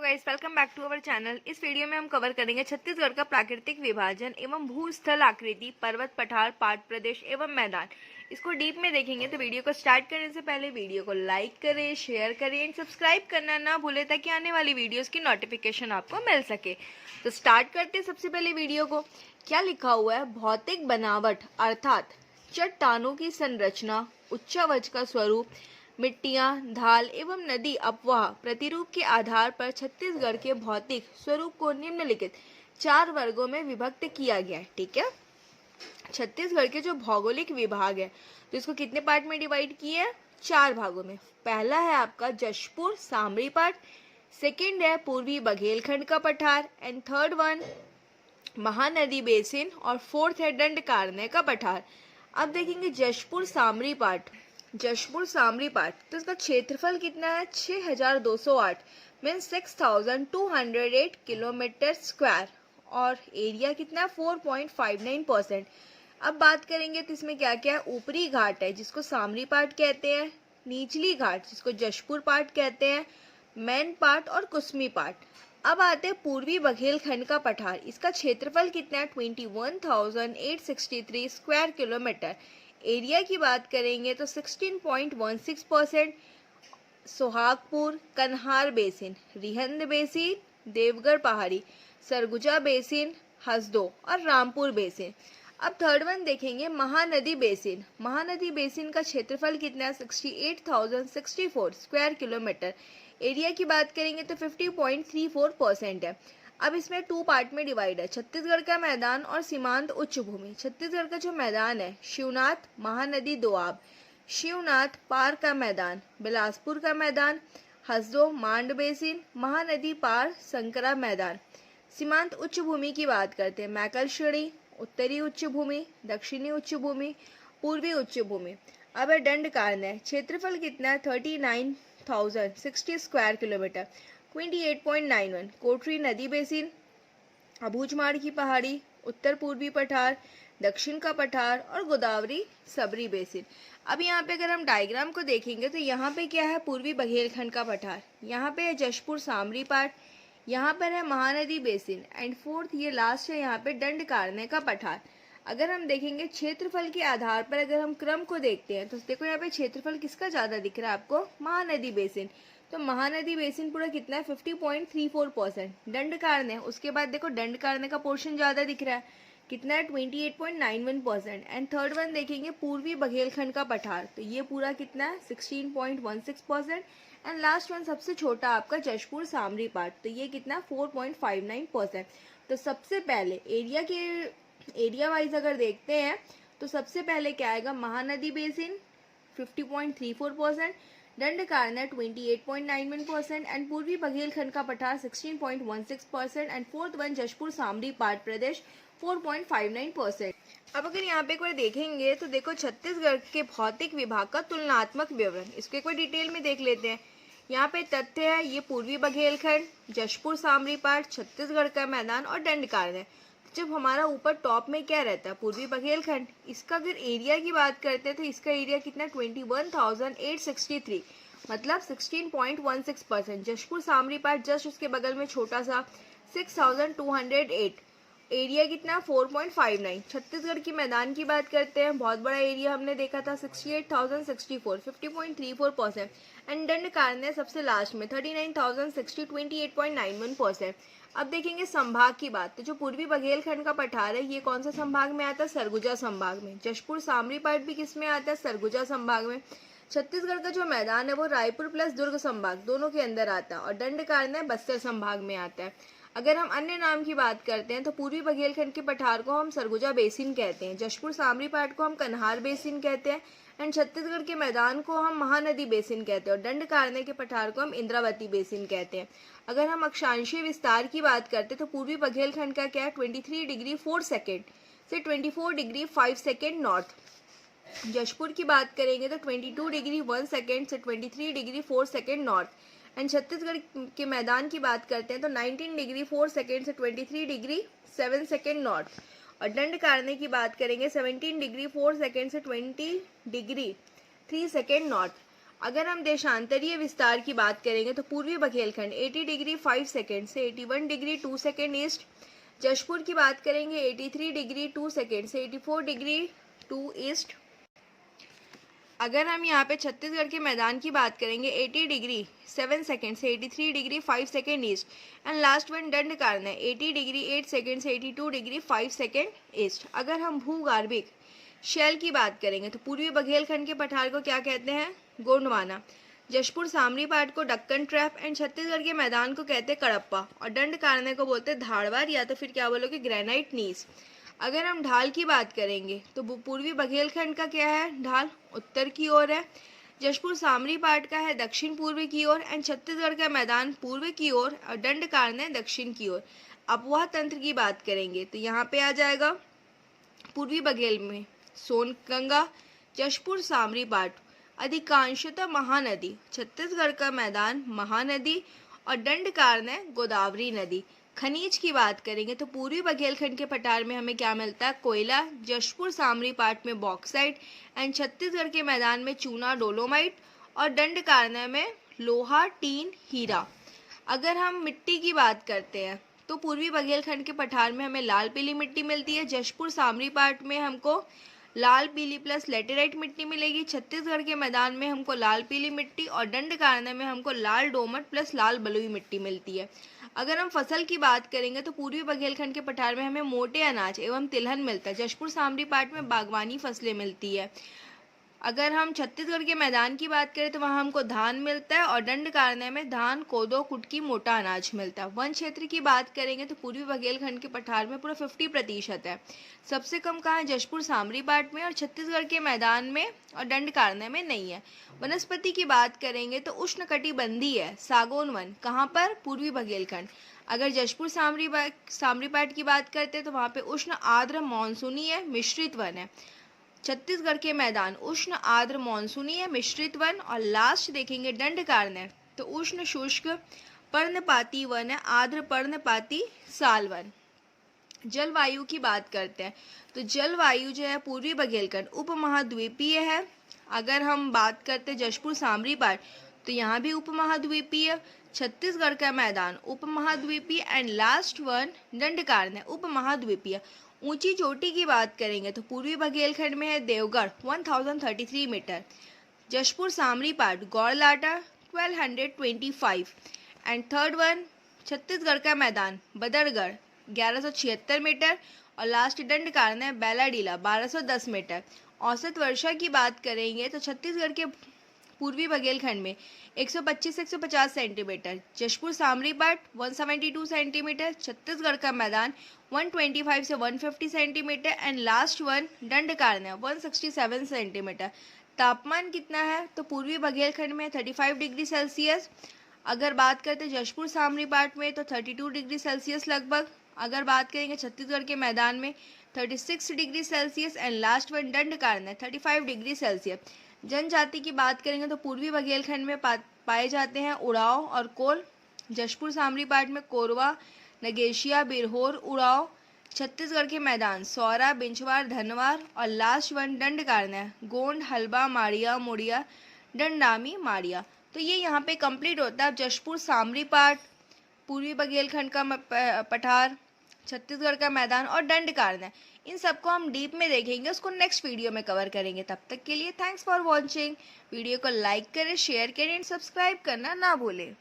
Guys, welcome back to our channel. इस video में हम कवर करेंगे छत्तीसगढ़ का प्राकृतिक विभाजन एवं भूस्थल आकृति, पर्वत, पठार, पाट प्रदेश एवं मैदान। इसको डीप में देखेंगे। तो वीडियो को स्टार्ट करने से पहले वीडियो को लाइक करें, शेयर करें एंड सब्सक्राइब करना ना भूलें ताकि आने वाली वीडियोस की नोटिफिकेशन आपको मिल सके। तो स्टार्ट करते हैं सबसे पहले वीडियो को। क्या लिखा हुआ है? भौतिक बनावट अर्थात चट्टानों की संरचना, उच्चावच का स्वरूप, मिट्टियां, ढाल एवं नदी अपवाह प्रतिरूप के आधार पर छत्तीसगढ़ के भौतिक स्वरूप को निम्नलिखित 4 वर्गों में विभक्त किया गया है। ठीक है, छत्तीसगढ़ के जो भौगोलिक विभाग है तो इसको कितने पार्ट में डिवाइड किया है? 4 भागों में। पहला है आपका जशपुर सामरी पाट, सेकेंड है पूर्वी बघेलखंड का पठार and third one Mahanadi basin और फोर्थ है दंडकारण्य का पठार। अब देखेंगे जशपुर सामरी पाट। तो इसका क्षेत्रफल कितना है? 6208 मीन 6208 किलोमीटर स्क्वायर और एरिया कितना है? 4.59%। अब बात करेंगे तो इसमें क्या क्या है? ऊपरी घाट है जिसको सामरी पाट कहते हैं, निचली घाट जिसको जशपुर पाट कहते हैं, मैन पाट और कुसमी पाट। अब आते हैं पूर्वी बघेलखंड का पठार। इसका क्षेत्रफल कितना है? 21,863 स्क्वायर किलोमीटर। एरिया की बात करेंगे तो 16.16%। सोहागपुर, कन्हार बेसिन, रिहंद बेसिन, देवगढ़ पहाड़ी, सरगुजा बेसिन, हसदो और रामपुर बेसिन। अब थर्ड वन देखेंगे महानदी बेसिन। महानदी बेसिन का क्षेत्रफल कितना है? 68,064 स्क्वायर किलोमीटर। एरिया की बात करेंगे तो 50.34% है। अब इसमें 2 पार्ट में डिवाइड है, छत्तीसगढ़ का मैदान और सीमांत उच्च भूमि। छत्तीसगढ़ का जो मैदान है शिवनाथ, महानदी दोआब, शिवनाथ पार का मैदान, बिलासपुर का मैदान, हसदो मांड बेसिन, महानदी पार संकरा मैदान। सीमांत उच्च भूमि की बात करते हैं, मैकल श्रेणी, उत्तरी उच्च भूमि, दक्षिणी उच्च भूमि, पूर्वी उच्च भूमि। अब है दंडकारण्य। क्षेत्रफल कितना है? 39,060 स्क्वायर किलोमीटर, 28.91। कोटरी नदी बेसिन, अबूझमाड़ की पहाड़ी, उत्तर पूर्वी पठार, दक्षिण का पठार और गोदावरी सबरी बेसिन। अब यहाँ पे अगर हम डायग्राम को देखेंगे तो यहाँ पे क्या है? पूर्वी बघेलखंड का पठार, यहाँ पे है जशपुर सामरी पाट, यहाँ पर है महानदी बेसिन एंड फोर्थ ये लास्ट है यहाँ पे दंडकारण्य का पठार। अगर हम देखेंगे क्षेत्रफल के आधार पर अगर हम क्रम को देखते हैं तो देखो यहाँ पे क्षेत्रफल किसका ज्यादा दिख रहा है आपको? महानदी बेसिन। तो महानदी बेसिन पूरा कितना है? 50.34%। दंडकारण्य, उसके बाद देखो दंडकारण्य का पोर्शन ज्यादा दिख रहा है, कितना है? 28.91%। एंड थर्ड वन देखेंगे पूर्वी बघेलखंड का पठार, तो ये पूरा कितना है? 16.16%। एंड लास्ट वन सबसे छोटा आपका जशपुर सामरी पाट, तो ये कितना? 4.59%। तो सबसे पहले एरिया वाइज अगर देखते हैं तो सबसे पहले क्या आएगा? महानदी बेसिन 50.34%, दंडकारण्य 28.91% एंड पूर्वी बघेलखंड का पठार 16.16% एंड फोर्थ वन जशपुर सामरी पाट प्रदेश 4.59%। अब अगर यहाँ पे एक बार देखेंगे तो देखो छत्तीसगढ़ के भौतिक विभाग का तुलनात्मक विवरण, इसको एक बार डिटेल में देख लेते हैं। यहाँ पे तथ्य है, ये पूर्वी बघेलखंड, जशपुर सामरी पाट, छत्तीसगढ़ का मैदान और दंडकारण्य। जब हमारा ऊपर टॉप में क्या रहता है? पूर्वी बघेलखंड। इसका अगर एरिया की बात करते हैं तो इसका एरिया कितना? 21,863 मतलब 16.16%। जशपुर सामरी पाट जस्ट उसके बगल में छोटा सा 6,208, एरिया कितना? 4.59। छत्तीसगढ़ की मैदान की बात करते हैं, बहुत बड़ा एरिया हमने देखा था 68,064 50.34%। एंड दंडकारण्य सबसे लास्ट में 39,060 28.91%। अब देखेंगे संभाग की बात, तो जो पूर्वी बघेलखंड का पठार है ये कौन सा संभाग में आता है? सरगुजा संभाग में। जशपुर सामरी पाट भी किस में आता है? सरगुजा संभाग में। छत्तीसगढ़ का जो मैदान है वो रायपुर प्लस दुर्ग संभाग दोनों के अंदर आता है और दंडकारण्य बस्तर संभाग में आता है। अगर हम अन्य नाम की बात करते हैं तो पूर्वी बघेलखंड के पठार को हम सरगुजा बेसिन कहते हैं, जशपुर सामरी पाट को हम कन्हार बेसिन कहते हैं एंड छत्तीसगढ़ के मैदान को हम महानदी बेसिन कहते हैं और दंडकारण्य के पठार को हम इंद्रावती बेसिन कहते हैं। अगर हम अक्षांशीय विस्तार की बात करते हैं तो पूर्वी बघेलखंड का क्या है? 23 डिग्री 4 सेकेंड से 24 डिग्री 5 सेकेंड नॉर्थ। जशपुर की बात करेंगे तो 22 डिग्री 1 सेकेंड से 23 degree 4 second north. And Chhattisgarh के मैदान की बात करते हैं तो 19 डिग्री 4 सेकेंड से 23 डिग्री 7 सेकेंड नॉर्थ। और दंडकारण्य की बात करेंगे 17 डिग्री 4 सेकेंड से 20 डिग्री 3 सेकेंड नॉर्थ। अगर हम देशांतरीय विस्तार की बात करेंगे तो पूर्वी बघेलखंड 80 डिग्री 5 सेकेंड से 81 डिग्री 2 सेकेंड ईस्ट। जशपुर की बात करेंगे 83 डिग्री 2 सेकेंड से 84 डिग्री 2 ईस्ट। अगर हम यहाँ पे छत्तीसगढ़ के मैदान की बात करेंगे 80 डिग्री 7 सेकेंड से 83 degree 5 second east. And last one Dandakaranya 80 degree 8 second से 82 डिग्री 5 सेकेंड ईस्ट। अगर हम भूगर्भिक शैल की बात करेंगे तो पूर्वी बघेलखंड के पठार को क्या कहते हैं? गोंडवाना। जशपुर सामरी पाट को डक्कन ट्रैप एंड छत्तीसगढ़ के मैदान को कहते हैं कड़प्पा और दंडकारण्य को बोलते हैं धाड़वार या तो फिर क्या बोलोगे ग्रेनाइट नीस। अगर हम ढाल की बात करेंगे तो पूर्वी बघेलखंड का क्या है? ढाल उत्तर की ओर है। जशपुर सामरी पाट का है दक्षिण पूर्व की ओर एंड छत्तीसगढ़ का मैदान पूर्व की ओर और दंडकारण्य दक्षिण की ओर। अपवाह तंत्र की बात करेंगे तो यहाँ पे आ जाएगा पूर्वी बघेल में सोनगंगा, जशपुर सामरी पाट अधिकांशतः महानदी, छत्तीसगढ़ का मैदान महानदी और दंडकारण्य गोदावरी नदी। खनिज की बात करेंगे तो पूर्वी बघेलखंड के पठार में हमें क्या मिलता है? कोयला। जशपुर सामरी पाट में बॉक्साइट एंड छत्तीसगढ़ के मैदान में चूना डोलोमाइट और दंडकारण्य में लोहा टीन हीरा। अगर हम मिट्टी की बात करते हैं तो पूर्वी बघेलखंड के पठार में हमें लाल पीली मिट्टी मिलती है। जशपुर सामरी पाट में हमको लाल पीली प्लस लेटेराइट मिट्टी मिलेगी। छत्तीसगढ़ के मैदान में हमको लाल पीली मिट्टी और दंडकारण्य में हमको लाल डोमट प्लस लाल बलुई मिट्टी मिलती है। अगर हम फसल की बात करेंगे तो पूर्वी बघेलखंड के पठार में हमें मोटे अनाज एवं तिलहन मिलता है। जशपुर सामरी पाट में बागवानी फसलें मिलती है। अगर हम छत्तीसगढ़ के मैदान की बात करें तो वहाँ हमको धान मिलता है और दंडकारण्य में धान कोदो कुटकी मोटा अनाज मिलता है। वन क्षेत्र की बात करेंगे तो पूर्वी बघेलखंड के पठार में पूरा 50% है। सबसे कम कहाँ है? जशपुर सामरी पाट में और छत्तीसगढ़ के मैदान में और दंडकारण्य में नहीं है। वनस्पति की बात करेंगे तो उष्णकटिबंधीय है सागौन वन। कहाँ पर? पूर्वी बघेलखंड। अगर जशपुर सामरी पाट की बात करते हैं तो वहाँ पे उष्ण आर्द्र मानसूनी है मिश्रित वन है। छत्तीसगढ़ के मैदान उष्ण आर्द्र मानसूनी मिश्रित वन और लास्ट देखेंगे दंडकारण्य तो उष्ण शुष्क पर्णपाती वन है, आर्द्र पर्णपाती साल वन। जलवायु की बात करते हैं तो जलवायु जो है पूर्वी बघेलखंड उपमहाद्वीपीय है। अगर हम बात करते हैं जशपुर सामरी पाट तो यहाँ भी उपमहाद्वीपीय। छत्तीसगढ़ का मैदान उपमहाद्वीपीय एंड लास्ट वन दंडकारण्य उपमहाद्वीपीय। ऊंची चोटी की बात करेंगे तो पूर्वी बघेलखंड में है देवगढ़ 1033 मीटर। जशपुर सामरी पाट गौड़लाटा 1225 एंड थर्ड वन छत्तीसगढ़ का मैदान बदरगढ़ 1176 मीटर और लास्ट दंडकारण्य बैलाडीला 1210 मीटर। औसत वर्षा की बात करेंगे तो छत्तीसगढ़ के पूर्वी बघेलखंड में 125 से 150 सेंटीमीटर। जशपुर सामरी पाट 172 सेंटीमीटर। छत्तीसगढ़ का मैदान 125 से 150 centimetre and last one Dandakaranya 167 centimetre. तापमान कितना है? तो पूर्वी बघेलखंड में 35 डिग्री सेल्सियस। अगर बात करते हैं जशपुर सामरी पाट में तो 32 डिग्री सेल्सियस लगभग। अगर बात करेंगे छत्तीसगढ़ के मैदान में 36 degree Celsius and last one Dandakaranya 35 degree Celsius. जनजाति की बात करेंगे तो पूर्वी बघेलखंड में पाए जाते हैं उड़ाव और कोल। जशपुर सामरी पाट में कोरवा नगेशिया बिरहोर उड़ाव। छत्तीसगढ़ के मैदान सौरा बिंचवार धनवार और लास्ट वन दंडकारण्य गोंड हलबा माड़िया मुड़िया दंडामी माड़िया। तो ये यहाँ पे कंप्लीट होता है। जशपुर सामरी पाट पूर्वी बघेलखंड का पठार छत्तीसगढ़ का मैदान और दंडकारण्य इन सबको हम डीप में देखेंगे, उसको नेक्स्ट वीडियो में कवर करेंगे। तब तक के लिए थैंक्स फॉर वॉचिंग। वीडियो को लाइक करें, शेयर करें एंड सब्सक्राइब करना ना भूलें।